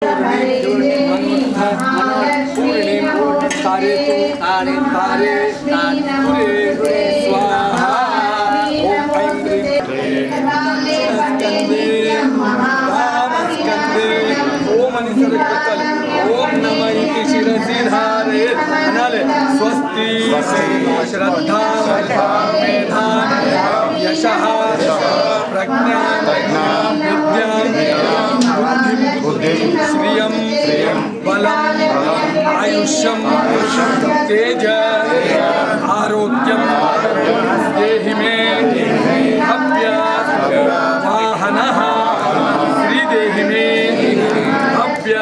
ओम नमः इति शिरसि धारयेत् अनाले स्वस्ति श्रद्धा मेधा यशः प्रज्ञा विद्या बुद्धिं श्रियं बलम् आयुष्यं तेज आरोग्यं देहि मे भव्य वाहनः श्रीदेहि मे भव्य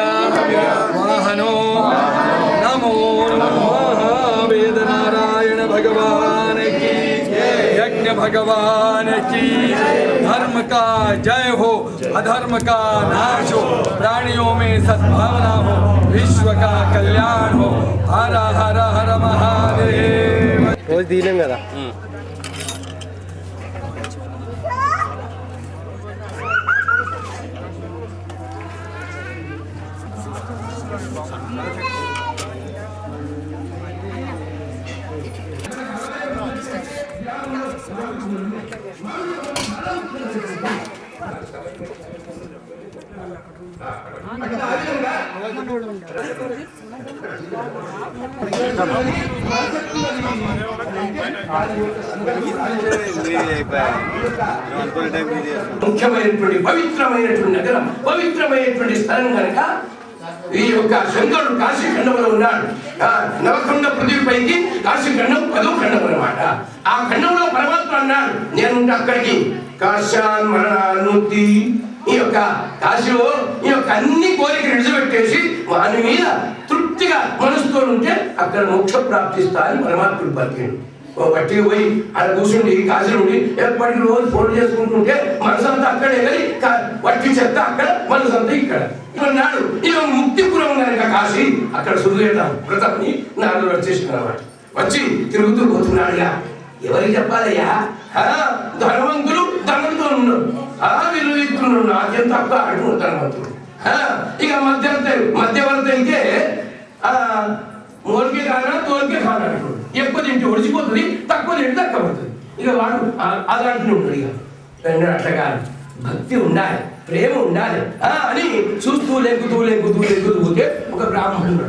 वाहनो नमो नमः। वेद नारायण भगवान की यज्ञ भगवान की धर्म का जय हो अधर्म का नाश हो प्राणियों में सद्भावना हो विश्व का कल्याण हो। हर हर हर महादेव। रोज दीने मेरा ముఖ్యమైనటువంటి పవిత్రమైనటువంటి నగరం పవిత్రమైనటువంటి స్థలం కనుక ఈ యొక్క శంకరుడు కాశీఖండంలో ఉన్నాడు. నవఖండ పృథ్వీపైకి కాశీఖండం 10వ ఖండం అన్నమాట. ఆ ఖండంలో పరమాత్మ అన్నాడు నేను అక్కడికి కాశాన్ మరణానుతి ఈ యొక్క కాశీలో ఈ యొక్క అన్ని కోరికలు విడిచిపెట్టేసి వాని మీద తృప్తిగా మనసుతో ఉంటే అక్కడ మోక్ష ప్రాప్తిస్తా అని పరమాత్ముడు పలికాడు. బట్టికి పోయి అక్కడ కూర్చుండి కాశీ నుండి ఎప్పటికి రోజు ఫోన్ చేసుకుంటుంటే మనసంతా అక్కడే కానీ వట్టి చెత్త అక్కడ మనసంతా ఇక్కడ అన్నాడు. ఇక ముక్తిపురం కనుక కాశీ అక్కడ సుధేతం వ్రతాన్ని నాలుగు వచ్చేసింది అన్నమాట. వచ్చి తిరుగుతూ పోతున్నాడుగా ఎవరికి చెప్పాలయ్యా ధనవంతులు ధనంతో ఉన్నాడు విలువిస్తున్నాడు నాకేం తప్ప అడుగు ధనవంతుడు. ఇక మధ్యవర్తి అయితే మోల్కే కానా తోల్కే కానా అంటాడు. ఎక్కువ తింటే ఒడిచిపోతుంది తక్కువ తింటే తక్కువ పడుతుంది. ఇక వాడు అలాంటి ఉంటాడు. ఇక అట్లా కాదు భక్తి ఉండాలి ప్రేమ ఉండాలి అని చూస్తూ లెంకుతూ పోతే ఒక బ్రాహ్మణుడు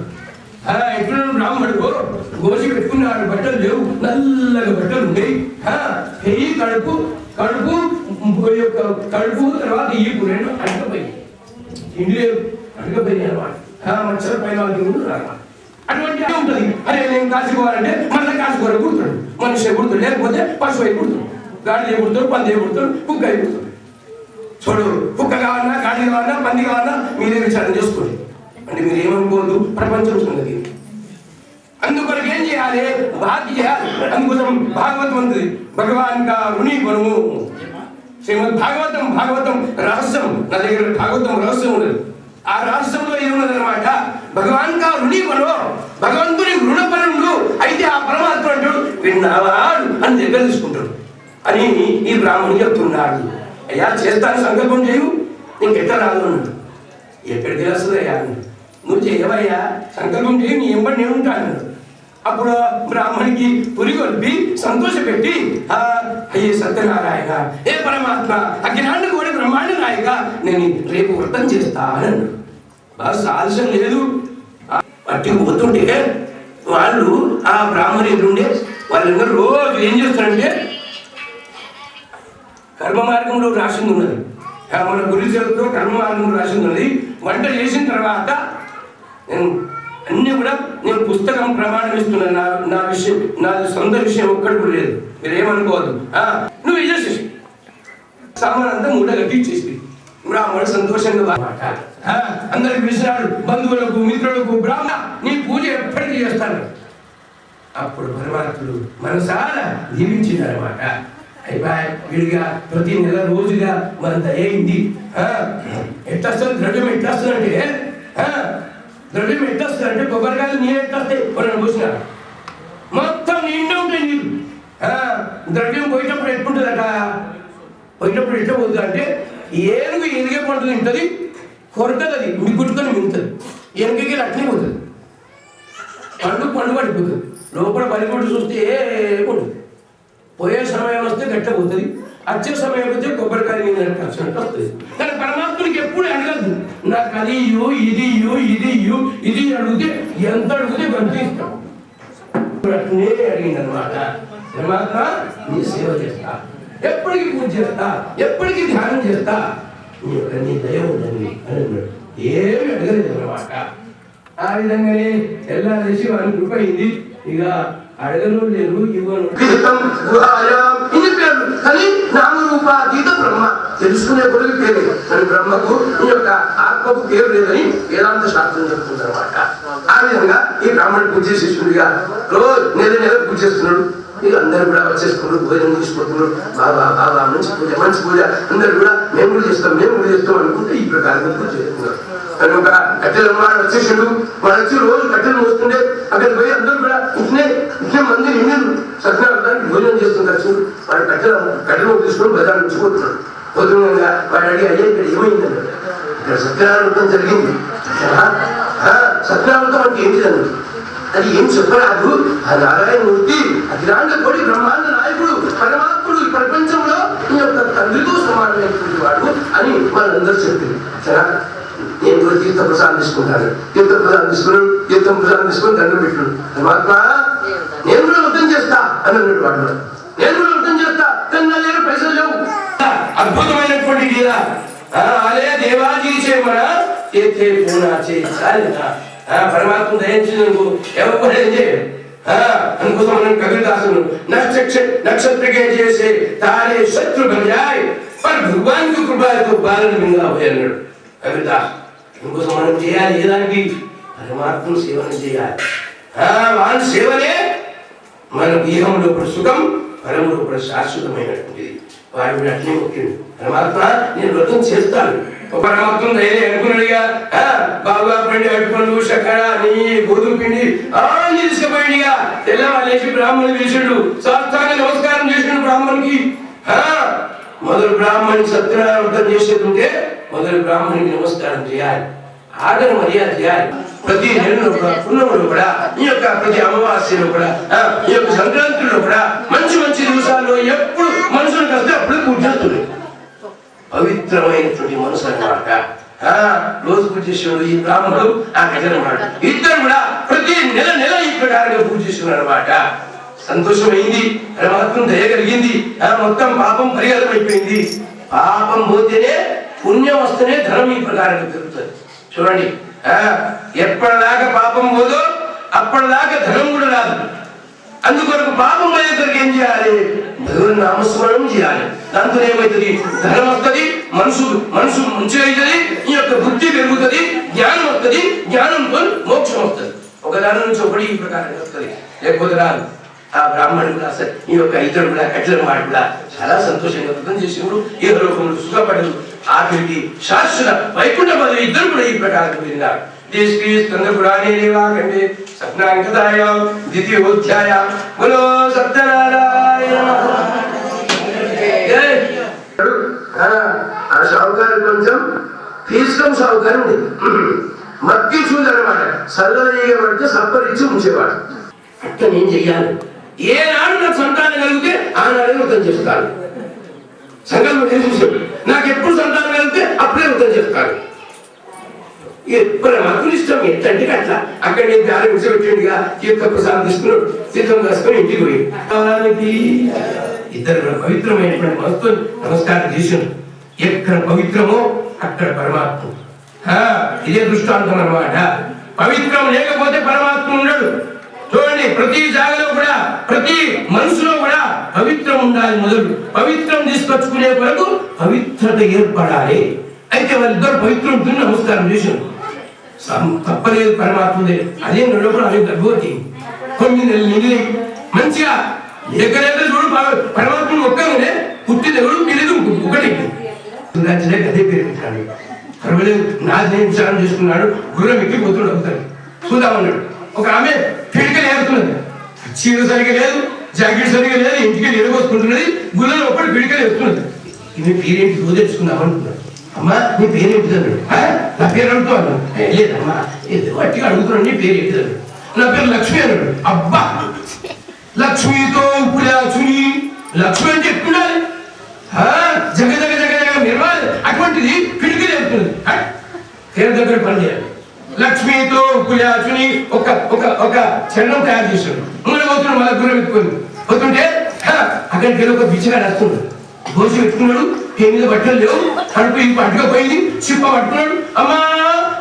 ఎట్లున్నాడు బ్రాహ్మణుడు గోసి పెట్టుకున్నాడు బట్టలు లేవు నల్లగా బట్టలు ఉండేవి పెయ్యి కడుపు తర్వాత ఈపు రెండు అడగపోయి ఇంటి లేవు అడగపోయి అనమాట. మచ్చల పైన అటువంటి ఉంటుంది. అరే నేను కాసుకోవాలంటే మళ్ళీ కాసుకోవాలి కుడుతాడు మనిషి కుడుతాడు లేకపోతే పశువు అయి కుడుతాడు గాడి కుడతాడు పంది కుడతాడు కుక్క అయి కుడతాడు. చూడు కుక్క కావాలన్నా గాడి కావాలన్నా పంది కావాలన్నా మీరే విచారణ చేసుకోండి. అంటే మీరు ఏమనుకోవద్దు ప్రపంచం ఉన్నది. అందుకొరకు ఏం చేయాలి బాధ్య చేయాలి. అందుకోసం భాగవతం ఉంది భగవాన్ కా రుణి బనుము శ్రీమద్ భాగవతం రహస్యం నా దగ్గర భాగవతం రహస్యం ఉన్నది. ఆ రహస్యంలో ఏమున్నది అనమాట భగవాన్ కా రుణి బను భగవంతుని రుణపరుడు అయితే ఆ పరమాత్మ అంటాడు విన్నావాడు అని దగ్గర తీసుకుంటాడు అని ఈ బ్రాహ్మణుడు చెప్తున్నాడు. అయ్యా చేస్తాను సంకల్పం చేయు నీకు ఎట్లా రాదు అన్నాడు. ఎక్కడికి వస్తుందయ్యా నువ్వు చేయవయ్యా సంకల్పం చేయి నీ ఎంబడి నేను ఉంటాను. అప్పుడు బ్రాహ్మణికి పురిగొల్పి సంతోషపెట్టి అయ్యే సత్యనారాయణ ఏ పరమాత్మ అజ్ఞాన కోడి బ్రహ్మాండ నాయక నేను రేపు వ్రతం చేస్తాను. బాగా ఆలస్యం లేదు. అట్టి పోతుంటే వాళ్ళు ఆ బ్రాహ్మణులు ఉండే వాళ్ళందరూ రోజు ఏం చేస్తారంటే కర్మ మార్గంలో రాసింది ఉన్నది. మన గురుచరిత్రలో కర్మ మార్గంలో రాసింది ఉన్నది. వంట చేసిన తర్వాత అన్ని కూడా నేను పుస్తకం ప్రమాణం ఇస్తున్నాను. నా విషయం నా సొంత విషయం ఒక్కటి కూడా లేదు. మీరు ఏమనుకోవద్దు. నువ్వు ఇచ్చేసేసి సామాన్ అంతా మూట కట్టి ఇచ్చేసి బ్రాహ్మణుడు సంతోషంగా అందరికి పిలిచినాడు బంధువులకు మిత్రులకు బ్రాహ్మణ నీ పూజ ఎప్పటికీ చేస్తాను. అప్పుడు పరమాత్ముడు మనసారా దీవించిందనమాట. అయిపోయి విడిగా ప్రతి నెల రోజుగా మనంత అయింది. ఎట్లా వస్తుంది ద్రవ్యం ఎట్లా వస్తుందంటే ద్రవ్యం ఎట్లా వస్తుందంటే కొబ్బరికాయలు నీళ్ళు ఎట్లా వస్తాయి కొన్ని పోసినారు మొత్తం నిండా ఉంటాయి నీళ్ళు. ద్రవ్యం పోయేటప్పుడు ఎట్లుంటుందట పోయేటప్పుడు ఎట్లా పోతుంది అంటే ఏనుగు ఎదిగే పంటలు తింటుంది కొరకదు, అది ఉడిపుట్టుకొని మిగుతుంది, వెనకకి అట్నే పోతుంది, పండు పడిపోతుంది, లోపల పనికొట్టు చూస్తే ఏముండదు. పోయే సమయం వస్తే గట్టపోతుంది, వచ్చే సమయం వస్తే కొబ్బరికాయ మీద వచ్చినట్టు వస్తుంది. కానీ పరమాత్ముడికి ఎప్పుడు అడగద్దు, నాకు అది ఇయ్యు, ఇది ఇయ్యు, ఇది ఇయ్యు, ఇది అడిగితే ఎంత అడిగితే గంట ఇస్తాం. అట్నే అడిగిందనమాట. పరమాత్మ నీ సేవ చేస్తా, ఎప్పటికీ పూజ చేస్తా, ఎప్పటికీ ధ్యానం చేస్తా, నీ దయ ఉందండి అని అన్నాడు. ఏమి అడగలేదు అనమాట. ఆ విధంగానే తెల్లారేసి వారికి కృప అయింది. ఇక అడగను లేరు, ఇవ్వను కానీ నామరూపాతీత బ్రహ్మ తెలుసుకునే కొడుకు పేరు, కానీ బ్రహ్మకు ఈ యొక్క ఆత్మకు పేరు లేదని వేదాంత శాస్త్రం చెప్తుంది అనమాట. ఆ విధంగా ఈ బ్రాహ్మణుడు పూజ శిష్యుడిగా రోజు నెల పూజ చేస్తున్నాడు. ఇక అందరు కూడా వచ్చేస్తున్నారు, భోజనం తీసుకుంటున్నారు. బాబా బాబా మంచి పూజ అందరు కూడా మేము కూడా చేస్తాం అనుకుంటే ఈ ప్రకారంగా పూజ చేస్తున్నారు. కనుక కట్టెలు వాడు వచ్చేసాడు, వాడు వచ్చి రోజు కట్టెలు మోస్తుండే అక్కడికి పోయి అందరూ కూడా ఇట్నే మంది నిండు సత్యనారాయణకి భోజనం చేస్తుంటారు. వాడు కట్టెలు తీసుకొని బజార్ నుంచి పోతున్నాడు. పోతుండగా వాడు అడిగి అయ్యే ఇక్కడ ఏమైందన్నాడు. ఇక్కడ సత్యనారాయణ జరిగింది. సత్యనారాయణ వాడికి ఏంటి అన్నాడు. అది ఏం చెప్పరాదు, ఆ నారాయణమూర్తి అఖిలాండ కోటి బ్రహ్మాండ నాయకుడు, పరమాత్ముడు, ఈ ప్రపంచంలో ఈ యొక్క తండ్రితో సమానమైనటువంటి వాడు అని వాళ్ళందరూ చెప్పింది. సరే నేను కూడా తీర్థ ప్రసాదం తీసుకుంటాను, తీర్థం ప్రసాదం తీసుకుని దండం పెట్టాడు. పరమాత్మ నేను కూడా వృద్ధం చేస్తా అని అన్నాడు. వాడు నేను కూడా వృద్ధం చేస్తా, కానీ నా దగ్గర పైసలు లేవు. అద్భుతమైనటువంటి గీత అదే దేవాజీ చేయమన చేతే పూనా చేయాలి. పరమాత్మ దయించినందుకు ఎవరు ఏం చేయరు. అందుకోసం మనం కబీరదాసును नक्षत्र के जैसे तारे शत्रु बन जाए पर भगवान की कृपा है तो बालन बिंगा हो అన్నాడు కబీరదాస్. అందుకోసం మనం చేయాలి ఏదానికి పరమాత్మ సేవను చేయాలి. వాని సేవనే మన దేహంలో సుఖం, పరములో శాశ్వతమైనటువంటిది. వాడు అట్లే ముఖ్యుడు. పరమాత్మ నేను వ్రతం చేస్తాను. పరమాత్మ ధైర్యం అనుకున్నాడుగా, బాబా పిండి అటుపండు చక్కెర నెయ్యి గోధుమ పిండి అన్ని తీసుకుపోయిండిగా. తెల్లవారు లేచి బ్రాహ్మణుడు పిలిచిండు, శాస్త్రాన్ని నమస్కారం చేసిండు బ్రాహ్మణునికి. మొదలు బ్రాహ్మణి సత్యనారాయణ వ్రతం చేసేటుంటే మొదలు బ్రాహ్మణికి నమస్కారం చేయాలి, ఆదరణ మర్యాద చేయాలి. ప్రతి నెలలో కూడా, పున్నములో కూడా, ఈ యొక్క ప్రతి అమావాస్యలో కూడా, ఈ యొక్క సంక్రాంతిలో కూడా, మంచి దివసాల్లో ఎప్పుడు మనుషులకు వస్తే అప్పుడు పూజ చేస్తుంది. పవిత్రమైనటువంటి మనసు అన్నమాట. రోజు పూజ చేసేవాడు ఈ బ్రాహ్మణుడు, ఆ గజనమాట, ఇద్దరు కూడా ప్రతి నెల ఈ ప్రకారంగా పూజ చేస్తున్నారు అనమాట. సంతోషమైంది, పరమాత్మ దయ కలిగింది. మొత్తం పాపం పరిహారం అయిపోయింది. పాపం పోతేనే పుణ్యం వస్తేనే ధనం ఈ ప్రకారంగా పెరుగుతుంది. చూడండి, ఎప్పటిదాకా పాపం పోదో అప్పటిదాకా ధనం కూడా రాదు. అందుకొరకు పాపం అయ్యేసరికి ఏం చేయాలి? భగవన్ నామస్మరణం చేయాలి. దాంతో ఏమవుతుంది? ధనం వస్తుంది, మనసు మంచిగా అవుతుంది, ఈ యొక్క బుద్ధి పెరుగుతుంది, జ్ఞానం వస్తుంది, జ్ఞానంతో మోక్షం వస్తుంది. ఒక దాని నుంచి ఒకటి ఈ ప్రకారంగా వస్తుంది, లేకపోతే రాదు. ఆ బ్రాహ్మణుడు కూడా ఈ యొక్క ఇతరుడు కూడా కట్టిన వాడు కూడా చాలా సంతోషంగా వ్రతం చేసినప్పుడు ఈ లోకంలో సుఖపడదు. ఆఖరికి శాశ్వత వైకుంఠ పదవి ఇద్దరు కూడా ఈ ప్రకారం పొందినారు. పురాణే దేవాఖండే సప్నాంకదాయాం ద్వితీయోధ్యాయాం బోలో సత్యనారాయణ. ఆ షావుకారు కొంచెం తీసుకొని షావుకారు ఉంది, మక్కి చూదనమాట. సల్లనీగా పడితే సప్పరిచ్చి ఉంచేవాడు. అట్లా నేను చెయ్యాలి. ఏనాడు నాకు సంతానం కలిగితే ఆనాడే వ్రతం చేస్తాను. సంకల్పం చేసి నాకు ఎప్పుడు సంతానం కలిగితే అప్పుడే వ్రతం చేస్తాను. పరమాత్మ ఇష్టం ఎట్లంటే అట్లా. అక్కడ నేను దారి విడిచిపెట్టిండిగా తీర్థ ప్రసాదం తీసుకున్నాడు, తీర్థం రాసుకొని ఇంటికి పోయి ఇద్దరు పవిత్రమైనటువంటి మనసుతో నమస్కారం చేసిండు. ఎక్కడ పవిత్రమో అక్కడ పరమాత్మ. ఇదే దృష్టాంతం అన్నమాట. పవిత్రం లేకపోతే పరమాత్మ ఉండడు. చూడండి, ప్రతి జాగలో కూడా, ప్రతి మనసులో కూడా పవిత్రం ఉండాలి. మొదలు పవిత్రం తీసుకొచ్చుకునే వరకు పవిత్రత ఏర్పడాలి. అయితే వాళ్ళిద్దరు పవిత్రం ఉంటుంది, నమస్కారం చేసిండు. తప్పలేదు, పరమాత్మదే. అదే నడుపుడు అదే గర్భవతి. కొన్ని నెలలు మంచిగా లేకలేక చూడు, పరమాత్మ ఒక్కగానే పుట్టి దేవుడు పిల్లలు ఒకటి అదే పేరు పెట్టాడు. పర్వాలేదు, నాశనం విచారం చేసుకున్నాడు. గుర్రం ఎక్కి పోతుడు అవుతాడు. చూద్దామన్నాడు. ఒక ఆమె పిడికలు ఏరుతున్నది, చీర సరిగా లేదు, జాకెట్ సరిగా లేదు, ఇంటికి ఎరగొసుకుంటున్నది. గుర్రం ఒకటి పిడికలు వేస్తున్నది. ఇది పేరేంటి రోజు తెచ్చుకుందాం అనుకున్నాడు. అమ్మా నీ పేరేంటిది అన్నాడు. నా పేరు అడుగుతాను. లేదమ్మా ఏదో అట్టిగా అడుగుతున్నాడు, నీ పేరు ఏంటిది అన్నాడు. నా పేరు లక్ష్మి అన్నాడు. అబ్బా లక్ష్మితో పులాచుని లక్ష్మి అంటే ఎట్టుండాలి, జగ జగ జగ జగ నిర్వాలి, అటువంటిది పిడికి వెళ్తుంది. పేరు దగ్గర పని చేయాలి. లక్ష్మితో పులాచుని ఒక ఒక ఒక చరణం తయారు చేశాడు. ముందు పోతున్నాడు, మళ్ళీ దూరం ఎత్తుకొని పోతుంటే అక్కడికి వెళ్ళి ఒక బిచ్చగా రాస్తున్నాడు. భోజనం పెట్టుకున్నాడు, ఏ మీద బట్టలు లేవు, కడుపు ఈ పట్టుగా పోయింది, చిప్ప పట్టుకున్నాడు. అమ్మా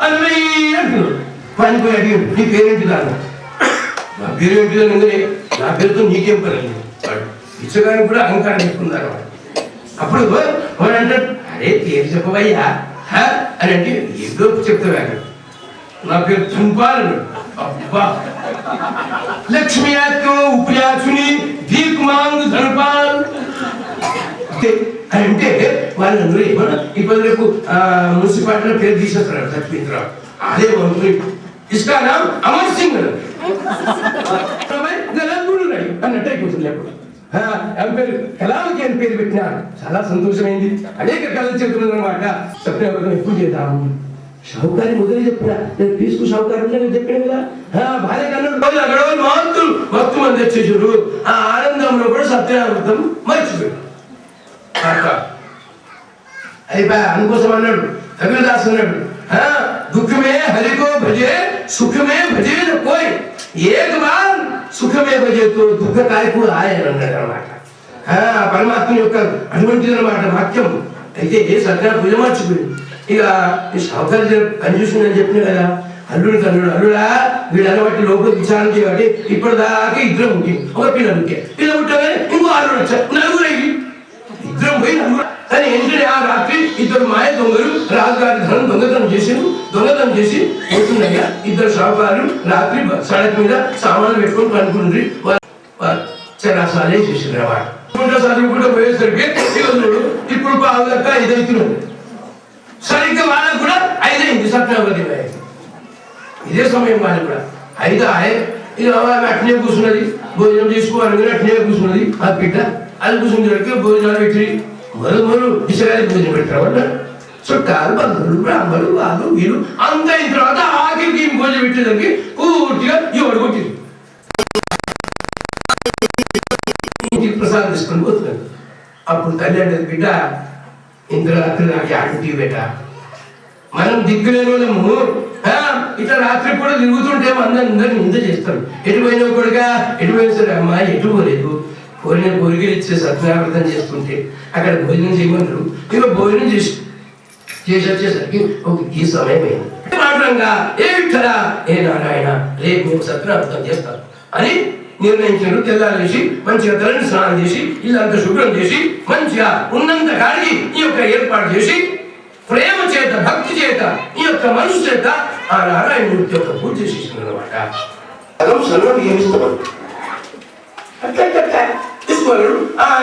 అన్నయ్య అంటున్నాడు. పని పోయి అడిగాడు, నీ పేరేంటి దాన్ని? నా పేరు ఏంటిదో నిందనే, నా పేరుతో నీకేం పని? వాడు బిచ్చగానికి కూడా అహంకారం ఎక్కున్నారు. అప్పుడు వాడు అంటాడు, అరే పేరు చెప్పవయ్యా అని అంటే ఏదో చెప్తాడు. నా పేరు తుంపాలు. అబ్బా లక్ష్మి ఉపయాచుని దీక్ మాంగ్ ధనపాల్ అని అంటే వాళ్ళందరూ ఏమన్నా ఇప్పుడు రేపు మున్సిపాలిటీలో పేరు తీసేస్తున్నారు లక్ష్మీ రావు. అదే ఇస్కా నామ్ అమర్ సింగ్ అన్నట్టు అయిపోతుంది. ఎప్పుడు పేరు కళావతి అని పేరు పెట్టినా చాలా సంతోషమైంది. అనేక కళలు చెబుతున్నారు అనమాట. సత్యాగ్రహం ఎప్పుడు చేద్దాము? షావుకారి మొదలు చెప్పిన నేను తీసుకు షావుకారు నేను చెప్పాను కదా. భార్య కన్నాడు మత్తు మంది వచ్చేసారు. ఆ ఆనందంలో కూడా సత్యామృతం మర్చిపోయాడు. అయిపోయా అందుకోసం అన్నాడు కబీరదాస్ అన్నాడు, దుఃఖమే హరికో భజే సుఖమే భజే కోయ్ ఏక బార్ సుఖమే భజేతో దుఃఖ కాయకు ఆయన అన్నాడు అనమాట. పరమాత్మ యొక్క అటువంటిది అనమాట వాక్యం. అయితే సత్యా పూజ మర్చిపోయింది. ఇక ఈ షావుకారు పని చూసిందని చెప్పిన కదా, అల్లుడు కన్నుడు అల్లుడా వీళ్ళని బట్టి లోపల విచారణ చేయబట్టి ఇప్పటిదాకా ఇద్దరం ఉంటే ఒక పిల్లలుంటే పిల్ల పుట్టగానే ఇంకో అల్లుడు వచ్చారు, నలుగురు అయ్యి ఇద్దరం పోయి నలుగురు. కానీ ఏంటంటే ఆ రాత్రి ఇద్దరు మాయ దొంగలు రాజుగారి ధనం దొంగతనం చేసి పోతుండగా ఇద్దరు షావుకారులు రాత్రి సడక్ మీద సామాన్లు పెట్టుకొని పనుకుండ్రి చరాసాలే చేసిండ్రు అన్నమాట. చదువుకుంటూ పోయేసరికి ఇప్పుడు పావులక్క ఇదవుతున్నాడు. సరిగ్గా వాళ్ళకు కూడా 5 అయింది సత్యావతి. ఇదే సమయం వాళ్ళకి కూడా 5 ఇక అట్నే కూర్చున్నది, భోజనం చేసుకోవాలి అట్నే కూర్చున్నది. ఆ బిడ్డ అది కూర్చుని భోజనాలు పెట్టి మొదలు ఇసగాలి భోజనం పెట్టారు అన్న చుట్టాలు బంధువులు బ్రాహ్మణులు వాళ్ళు వీళ్ళు అంత అయిన తర్వాత ఆఖరికి భోజనం పెట్టేదానికి పూర్తిగా ఎవడు కొట్టింది. ప్రసాదం తీసుకొని పోతున్నాడు. అప్పుడు తల్లి అంటే బిడ్డ ఇంద్ర రాత్రి నాకు ఆంటీ బేట మనం దిక్కులేని వాళ్ళము ఇట్లా రాత్రి కూడా తిరుగుతుంటే అందరూ నింద చేస్తాం. ఎటు పోయినా కొడుగా ఎటు పోయినా సరే అమ్మా ఎటు పోలేదు, కోరిన కోరికలు ఇచ్చే సత్యావ్రతం చేస్తుంటే అక్కడ భోజనం చేయమంటారు. ఇక భోజనం చేసి వచ్చేసరికి ఈ సమయం అయింది. మాట్లాడంగా ఏ విఠలా ఏ నారాయణ రేపు మేము సత్యావ్రతం చేస్తాం అని నిర్ణయించారు. తెల్లారేసి మంచిగా తలని స్నానం చేసి ఇల్లంతా శుభ్రం చేసి మంచిగా ఉన్నంత కాడికి ఈ యొక్క ఏర్పాటు చేసి ప్రేమ చేత భక్తి చేత ఈ యొక్క మనసు చేత ఆ నారాయణమూర్తి యొక్క పూజ చేసేస్తున్నారు అనమాట. సన్నం ఏమిస్తున్నాడు అట్లా తీసుకోలేడు.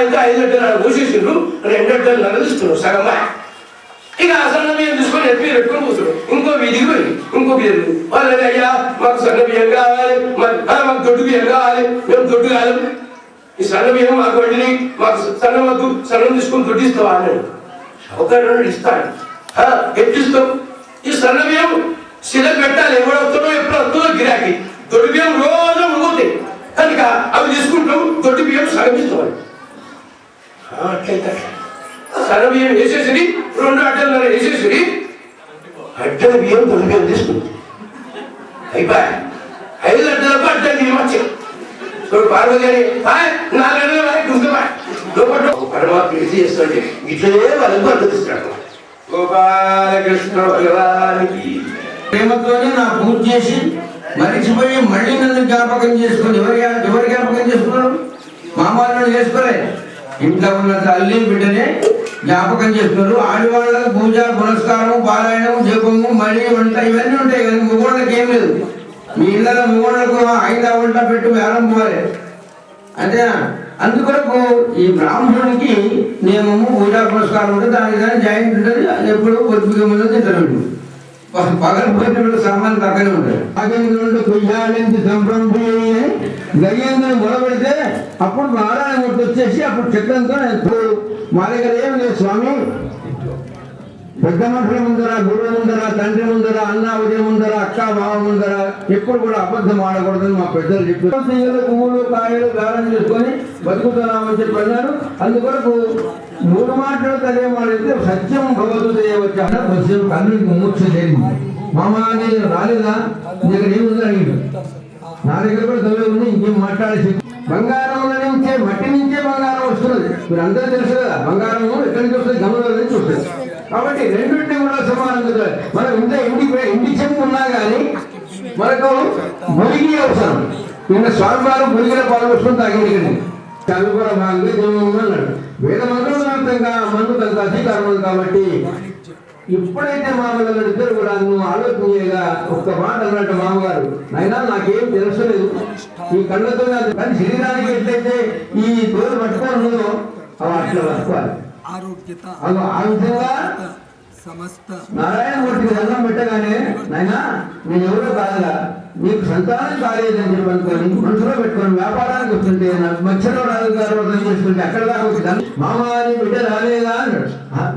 ఇంకా 5 గంటలు పోసేసిండ్రు, 2 గంటలు నగదిస్తున్నాడు సగమా. ఇక ఆ సన్న బియ్యం తీసుకొని ఎత్తి పెట్టుకొని పోతాడు. ఇంకో వీధికి పోయి ఇంకో బియ్యం వాళ్ళని అయ్యా మాకు సన్న బియ్యం కావాలి, మాకు దొడ్డు బియ్యం కావాలి, మేము దొడ్డు కాదు, ఈ సన్న బియ్యం మాకు వండిని, మాకు సన్న వద్దు, సన్నం తీసుకొని దొడ్డు ఇస్తావా అన్నాడు. ఒకరు ఇస్తాడు. ఎట్టిస్తాం? ఈ సన్న బియ్యం శిలకు పెట్టాలి, ఎవడు వస్తుందో ఎప్పుడు వస్తుందో గిరాకీ. దొడ్డు బియ్యం రోజు మురుగుతాయి కనుక అవి తీసుకుంటాం, దొడ్డు బియ్యం సగమిస్తామని. అట్లయితే సన్న బియ్యం వేసేసి 2 అడ్డలు వేసేసి అడ్డల బియ్యం దొడ్డు బియ్యం తీసుకుంది. అయిపోయా 5 అడ్డలకు అడ్డలు బియ్యం వచ్చాయి. పార్వతి అని 4 అడ్డలు పరమాత్మ ఇది చేస్తుంటే ఇట్లనే వాళ్ళకు అనుమతిస్తున్నాడు. గోపాలకృష్ణ భగవానికి ప్రేమతోనే నా పూజ చేసి మరిచిపోయి మళ్ళీ నన్ను జ్ఞాపకం చేసుకుని ఎవరు జ్ఞాపకం చేసుకున్నాడు? మామూలు చేసుకోలేదు. ఇంట్లో ఉన్న తల్లి బిడ్డనే జ్ఞాపకం చేసుకున్నారు. ఆడవాళ్ళకు పూజ పునస్కారం పారాయణం జపము మళ్ళీ వంట ఇవన్నీ ఉంటాయి కానీ మగవాళ్ళకి ఏం లేదు. మీ ఇళ్ళలో మగవాళ్ళకు 5 వంట పెట్టు వేలం పోవాలి అంతేనా? అందుకొరకు ఈ బ్రాహ్మణునికి నియమము పూజా పురస్కారం ఉంటుంది, దానికి కానీ జాయింట్ ఉంటుంది. అది ఎప్పుడు పొద్దుగా ముందు తింటారు. పగలు పోయిన సామాన్లు తగ్గనే ఉంటాయి. ఆగంలో కొయ్యాలని సంప్రదించి గయ్యంగా మొదలుపెడితే అప్పుడు నారాయణమూర్తి వచ్చేసి అప్పుడు చక్రంతో మా దగ్గర ఏం లేదు స్వామి, పెద్ద మనుషుల ముందర, గురువు ముందర, తండ్రి ముందర, అన్న ఉదయం ముందర, అక్క బావ ముందర ఎప్పుడు కూడా అబద్ధం ఆడకూడదని మా పెద్దలు చెప్పారు. పువ్వులు కాయలు దానం చేసుకొని బతుకుతున్నామని చెప్పి అన్నారు. అందుకొరకు 3 మాటలు అదే మాడితే సత్యం భగవద్దు వచ్చాక సత్యం కన్నుకి ముముక్ష జరిగింది. మామ నేను రాలేదా, దగ్గర ఏముంది అడిగాడు. నా దగ్గర కూడా తొలే ఉంది, ఇంకేం మాట్లాడేసి బంగారం నుంచే, మట్టి నుంచే బంగారం వస్తున్నది. మీరు అందరూ తెలుసు కదా, బంగారం ఎక్కడి నుంచి వస్తుంది, గమనంలో నుంచి వస్తుంది. కాబట్టి రెండింటినీ కూడా సమానంగా మనం ఇంత ఇంటి చెంపు ఉన్నా కానీ మనకు మురిగి అవసరం. నిన్న స్వామివారు మురిగిన పాలు వస్తుంది తాగింది. చదువుకున్న భాగంగా జీవనం అన్నాడు. వేద మంత్రంగా మన్ను తగ్గ అధికారం కాబట్టి ఎప్పుడైతే మామగారు ఇద్దరు కూడా నువ్వు ఆలోచన చేయగా ఒక్క మాట అన్నట్టు మామగారు, అయినా నాకేం తెలుసలేదు ఈ కళ్ళతో, కానీ శరీరానికి ఎట్లయితే ఈ తోలు పట్టుకొని ఉన్నదో అవి అట్లా పట్టుకోవాలి. అవి ఆ విధంగా నారాయణమూర్తికి దండం పెట్టగానే నాయనా నేను ఎవరో కాదుగా, నీకు సంతానం కాలేదని చెప్పి అనుకోని మనసులో పెట్టుకొని వ్యాపారానికి వస్తుంటే నాకు మధ్యలో రాజుగారు వ్రతం చేసుకుంటే అక్కడ దాకా వచ్చి మామ అని బిడ్డ రాలేదా అన్నాడు.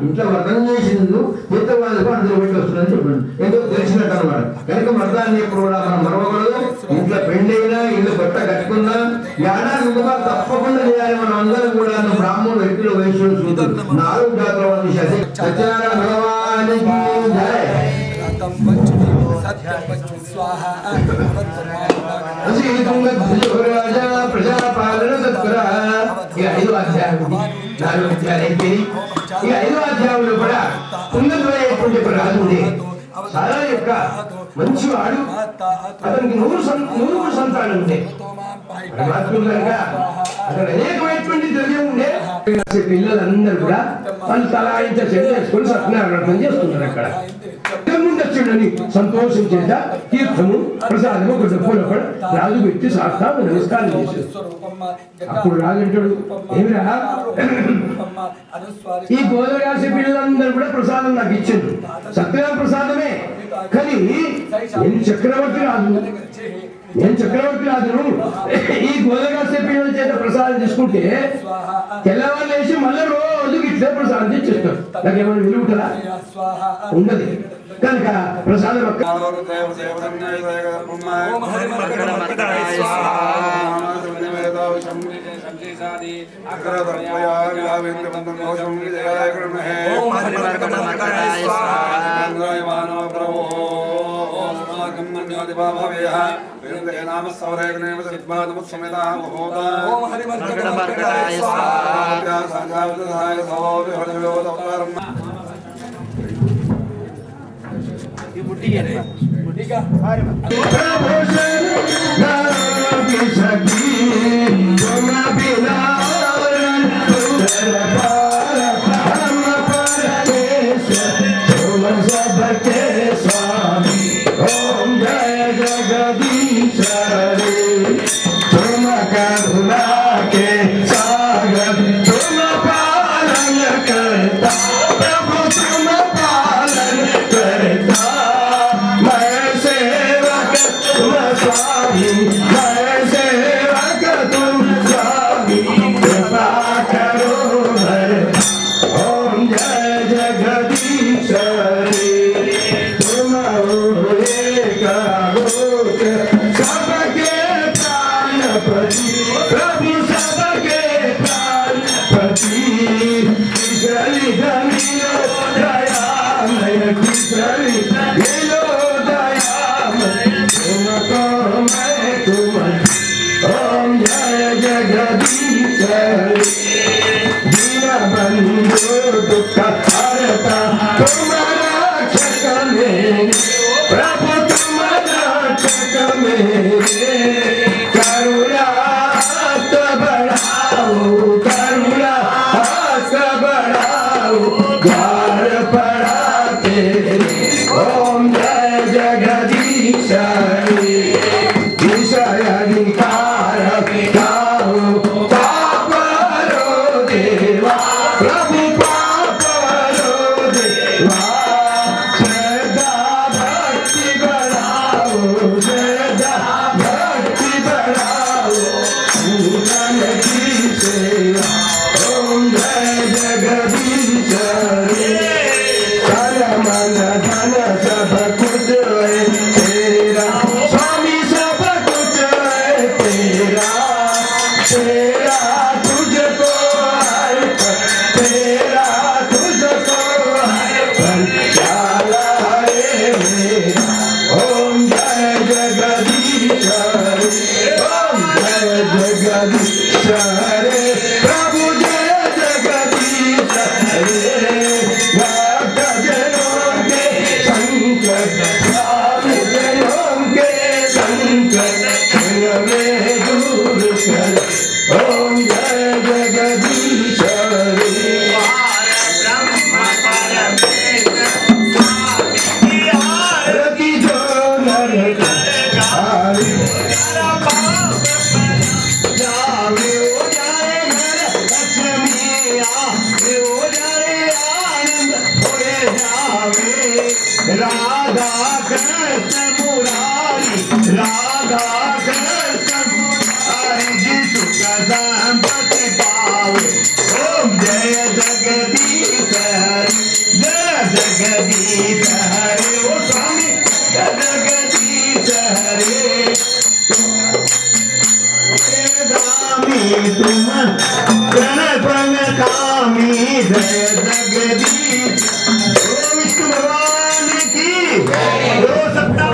ఇంట్లో వ్రతం చేసింది తీర్థవాళ్ళకు అందులో పెట్టి వస్తుందని చెప్పండి, ఏదో తెలిసినట్టు అనమాట. కనుక వ్రతాన్ని ఎప్పుడు కూడా మనం మరవకూడదు. ఇంట్లో పెళ్ళైనా, ఇల్లు కొత్త కట్టుకున్నా ఏడాది ముందుగా తప్పకుండా చేయాలి. మనం అందరం కూడా బ్రాహ్మణుడు, వ్యక్తులు, వైశ్యులు, 4 జాతుల సత్యనారాయణ భగవానికి జయ. ప్రజాపాలన తత్పర. ఈ 5 అధ్యాయులు 4 అధ్యాయులు అయిపోయి ఈ 5 అధ్యాయంలో కూడా తుంగధ్వజటువంటి రాజు ఉండే చాలా యొక్క మంచివాడు. అతనికి 100 సంతానం ఉండే కనుక అక్కడ అనేకమైనటువంటి ద్రవ్యం ఉండే. పిల్లలందరూ కూడా వాళ్ళు తలా ఇంత చేసుకొని సత్యనారాయణ వ్రతం చేస్తున్నారు. అక్కడ ఉండొచ్చుడని సంతోషం చేత తీర్థము ప్రసాదము ఒక డబ్బులు రాజు పెట్టి సాష్టాంగ నమస్కారం చేశాడు. అప్పుడు రాజు అంటాడు, ఏమిరా ఈ గోదరాశి పిల్లలందరూ కూడా ప్రసాదం నాకు ఇచ్చిండ్రు, సత్యనారాయణ ప్రసాదమే. కానీ నేను చక్రవర్తి రాజును ఈ గోదరాశి పిల్లల చేత ప్రసాదం తీసుకుంటే తెల్లవారు వేసి మళ్ళీ రోజు ఇట్లే ప్రసాదం తెచ్చిస్తారు. నాకేమైనా విలువ ఉంటుందా? ఉండదు. కనుక ప్రసాదం Om Jai Jagadish Hare Radha Krishna Murari Radha Krishna Murari जी सुख संपत्ति पावे ओम जय जगदीश हरि जय जगदीश हरि ओ स्वामी जय जगदीश हरि स्वामी तुम प्रण कामी जय जगदीश विष्णु भगवान की सत्ता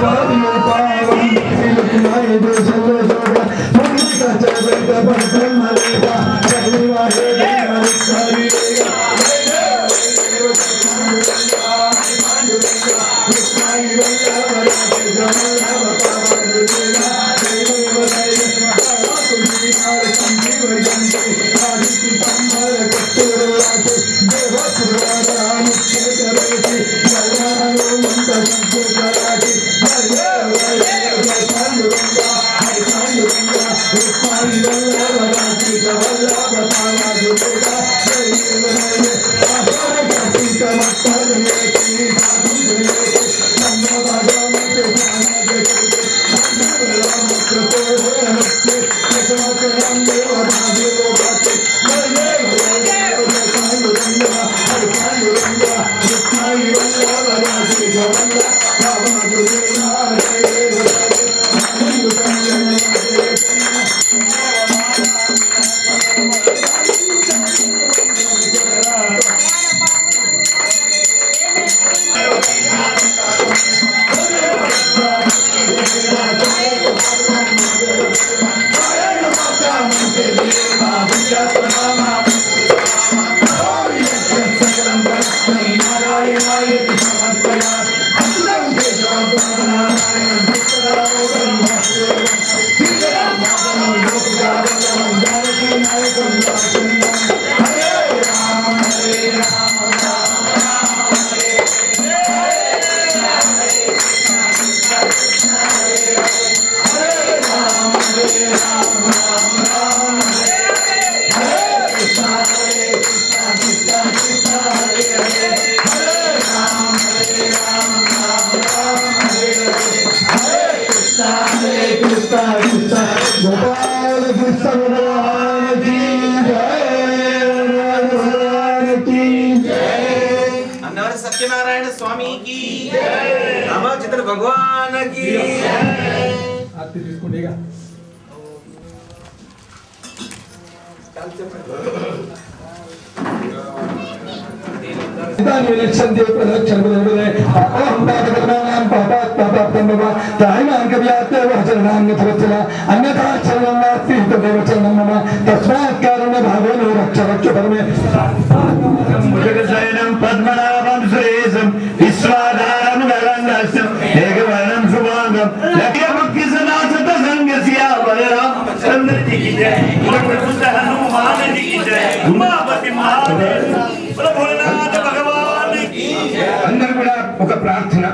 सत्यनारायण स्वामी की रामचंद्र भगवान की आरती తీసుకుంటేగా निरीक्षन्ते प्रदक्षिण बदले अहं पापकर्माणां पापात् पापात्तं भव तायिनां कव्यात्ते वचनां नथवचला अन्यथा चरणं नास्ति तदेव चरणं मम तस्मात् कारणेन भावेन रक्ष रक्ष परमे मुखशयनं पद्मनाभं सुरेशं विश्वाधारं गगनदर्शं एकवर्णं शुभांगं लक्ष्यमुख्यसनासत संगस्या बलराम चंद्र जी की जय प्रभुत हनुमान जी की जय उमापति महादेव भोलेनाथ भगवान की అందరూ కూడా ఒక ప్రార్థన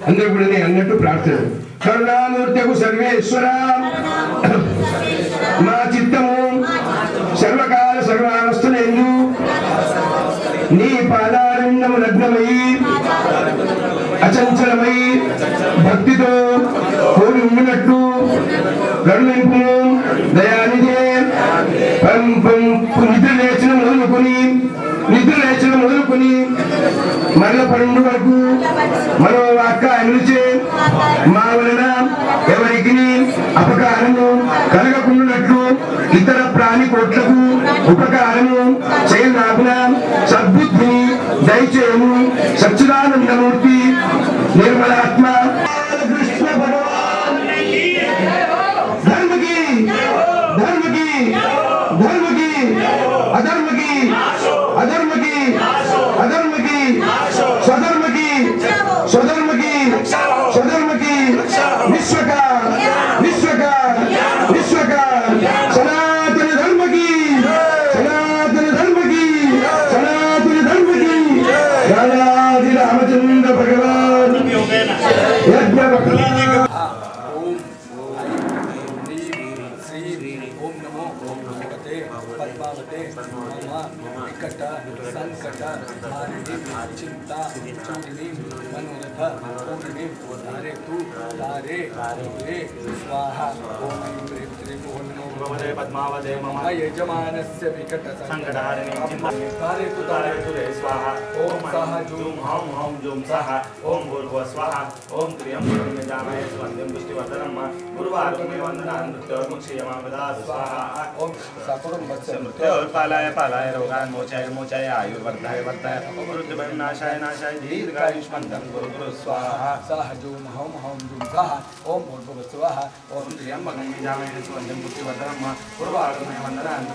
అందరూ కూడా నేను అన్నట్టు ప్రార్థన కరుణామూర్తికు సర్వేశ్వర మా చిత్తము సర్వకాల సర్వావస్థలందు నీ పాదారంగము లగ్నమై అచంచలమై భక్తితో కూడి ఉండినట్టు కరుణింపును దయానిధే నిద్ర లేచిన మొదలుకొని మరల పన్నెండు వరకు మనో వాక్క అనిచే మా వలన ఎవరికి అపకారము కలగకుండాట్లు ఇతర ప్రాణి కోట్లకు ఉపకారము చేయనాపున సద్బుద్ధిని దయచేయము సచ్చిదానందమూర్తి నిర్మలాత్మ కృష్ణ భగవాన్ ధర్మకి ధర్మకి ధర్మకి అధర్మకి అధర్మకి అధర్మకి స్వధర్మకి స్వధర్మకి స్వధర్మకి విశ్వక విశ్వక విశ్వక సనాతన ధర్మకి సనాతన ధర్మకి సనాతన ధర్మకి రాజాది రామచంద్ర स्वाहा ओम ऐं ह्रीं श्रीं ओं नमो भगवते पद्मावते मम यजमानस्य संकटहारिणीं चिन्तामणि कारयतु तारयतुरे स्वाहा ओम सः जूं हौं हौं जूं सः ओं भूर्भुवः स्वः ओं त्र्यम्बकं यजामहे सुगन्धिं पुष्टिवर्धनं गुरुवारुणे वन्दनान् मृत्योर्मुक्षीयमामृता स्वाहा ओम सकुटुम्बस्य मृत्योर्पालाय पालाय रोगान् मोचाय मोचाय आयुर्वर्धाय वर्धाय मृत्युभयनाशाय नाशाय दीर्घायुष्मन्तं कुरु कुरु स्वाहा सः जूं हौं हौं जूं सः ओम भूर्भुवः स्वः ओम त्र्यम्बकं यजामहे सुगन्धिं पुष्टिवर्धनं गुरुवारुणे वन्दनान्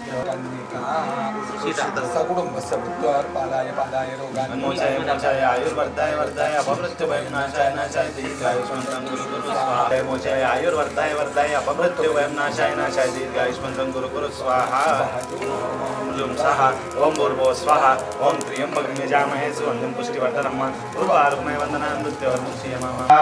सकुटुम्बस्य मृत्योर्पालाय पालाय रोगान् मोचाय मोचाय आयुर्वर्धाय वर्धाय अपमृत्युभयनाशाय नाशाय दीर्घायुष्मन्तं कुरु कुरु स्वाहा मोचाय आयुर्वर्धाय वर्धाय अपमृत्युभयनाशाय नाशाय दीर्घायुष्मन्तं कुरु कुरु स्वाहा जुं सः ओं भूर्भुवः स्वः ओं त्र्यम्बकं यजामहे सुगन्धिं पुष्टिवर्धनं गुरुवारुणे वन्दनान् मृत्योर्मुक्षीयमामृता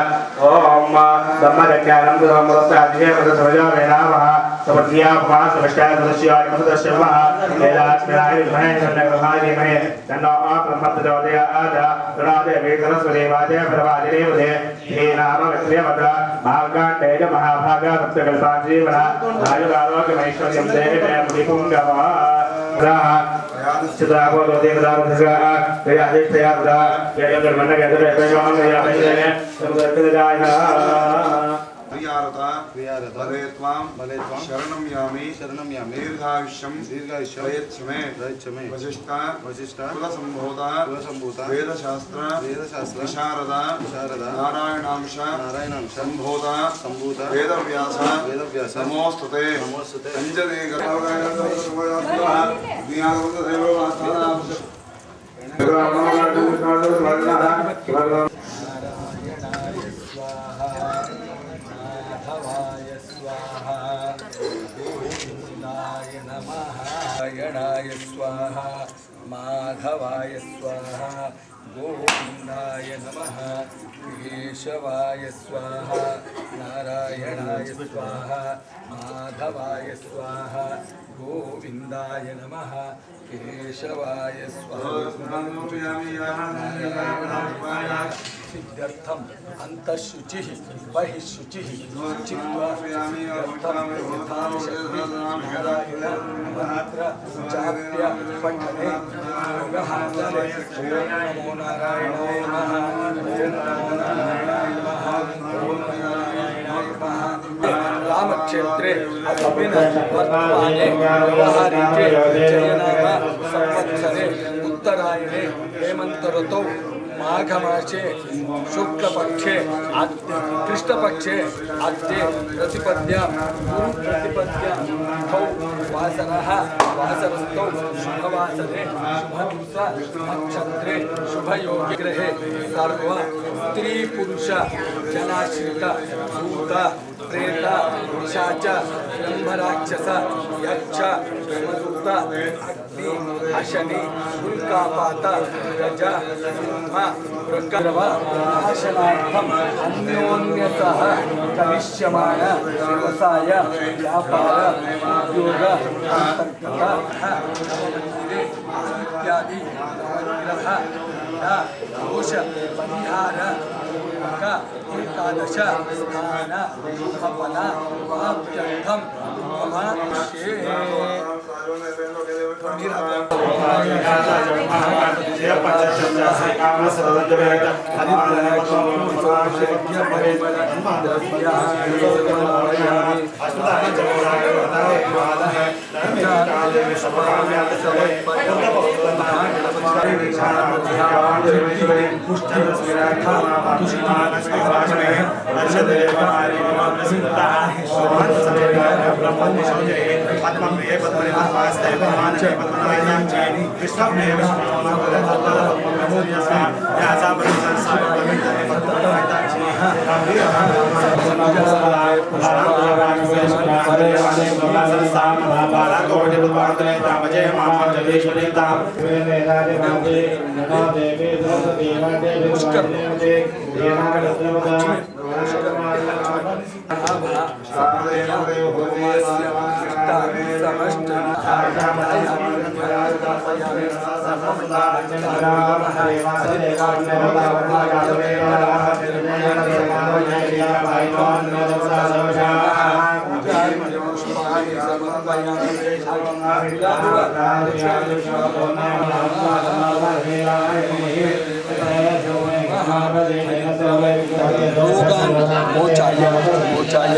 ओम ब्रह्मज्ञानं दुरमृतादिवेदसमजवेनामः सपत्यापमासवष्टादस्यायमदस्यवः वेदास्मराय विद्महे तन्नः धीमहि तन्नो ब्रह्मप्रचोदयात् तदादेवी सरस्वतीवादे प्रवादिदेवते धीनाम विक्रियवद महाकाण्डेज महाभागा सप्तकल्पाजीवना आयुरारोग्यमैश्वर्यं देवे मुनिपुङ्गवः चित्रापो देवदावधगा दयाधिष्ठयावदा भले त्वां शरणं यामि दीर्घायुष्यं प्रयच्छमे वसिष्ठा कुलसम्भूता वेदशास्त्र विशारदा नारायणांश सम्भूता वेदव्यास नमोस्तुते अंजलि माधवाय स्वाहा गोविन्दाय नमः नारायणाय स्वाहा माधवाय स्वाहा गोविन्दाय नमः केशवाय स्वाहा नारायणाय स्वाहा माधवाय स्वाहा गोविन्दाय नमः केशवाय स्वाहा सिद्ध्यर्थम अंतःशुचिः बहिःशुचिः चित्वा सिद्ध्यर्थम मंत्र जाप्य पठने योगः नमो नारायणाय नमः ओम नमो नारायणाय नमः ओम नारायणाय नमः रामक्षेत्रे अस्मिन् वर्तमाने व्यवहारिके जयनाम संवत्सरे उत्तरायणे हेमंत ऋतौ माघमासे शुक्लपक्षे कृष्णपक्षे अद्य प्रतिपद्यां गुरुप्रतिपद्यां तौ वासरः वासरस्थौ शुभवासरे शुभदिवस नक्षत्रे शुभयोगिग्रहे सर्व स्त्री पुरुष जनाश्रित भूत प्रेत पिशाच ब्रह्मराक्षस यक्ष यमदूत अग्नि अशनि उल्कापात गज सिंह प्रकरव नाशनार्थम अन्योन्यतः करिष्यमाण व्यवसाय व्यापार उद्योग इत्यादि नवग्रह दोष परिहार एकादश स्थान फल वाप्यर्थम मोचाय मोचाय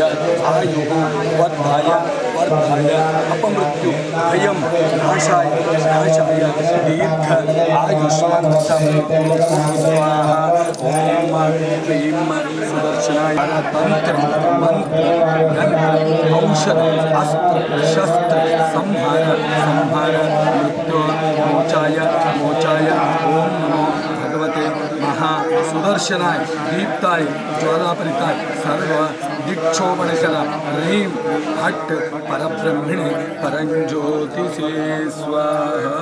आयुः वर्धाय वर्धाय अपमृत्यु भयं नाशाय नाशाय दीर्घ आयुष्मन्तम् स्वाहा ॐ क्लीं सुदर्शनाय तंत्र मंत्र यंत्र औषध अस्त्र शस्त्र संहार संहार मृत्यु मोचाय मोचाय ओम नमो भगवते महा सुदर्शनाय दीप्ताय ज्वालापरिताय सर्व दिक्षोभणकर ह्रीं हट् परब्रह्मणे परंज्योतिषे स्वाहा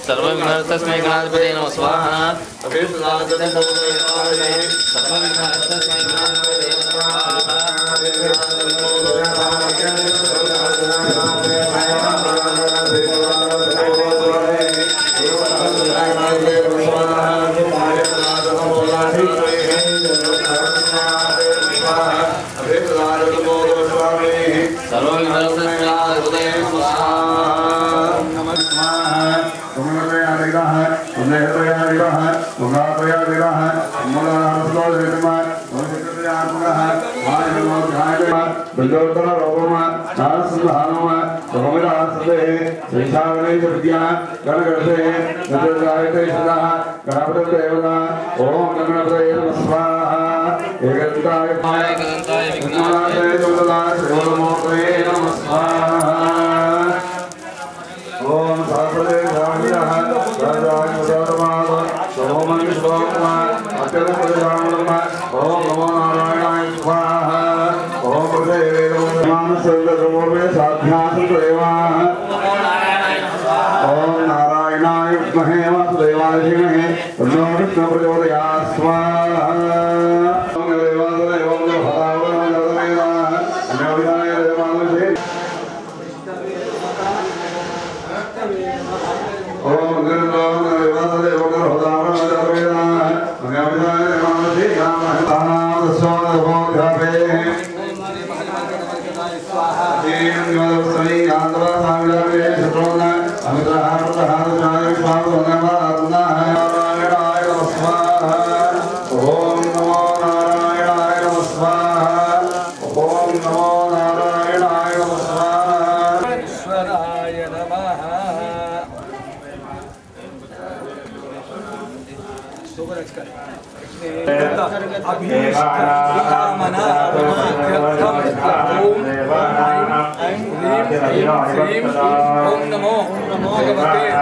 सर्वविघ्नहस्तस्मै गणाधिपतये नमः स्वाहा ओम नमो भगवते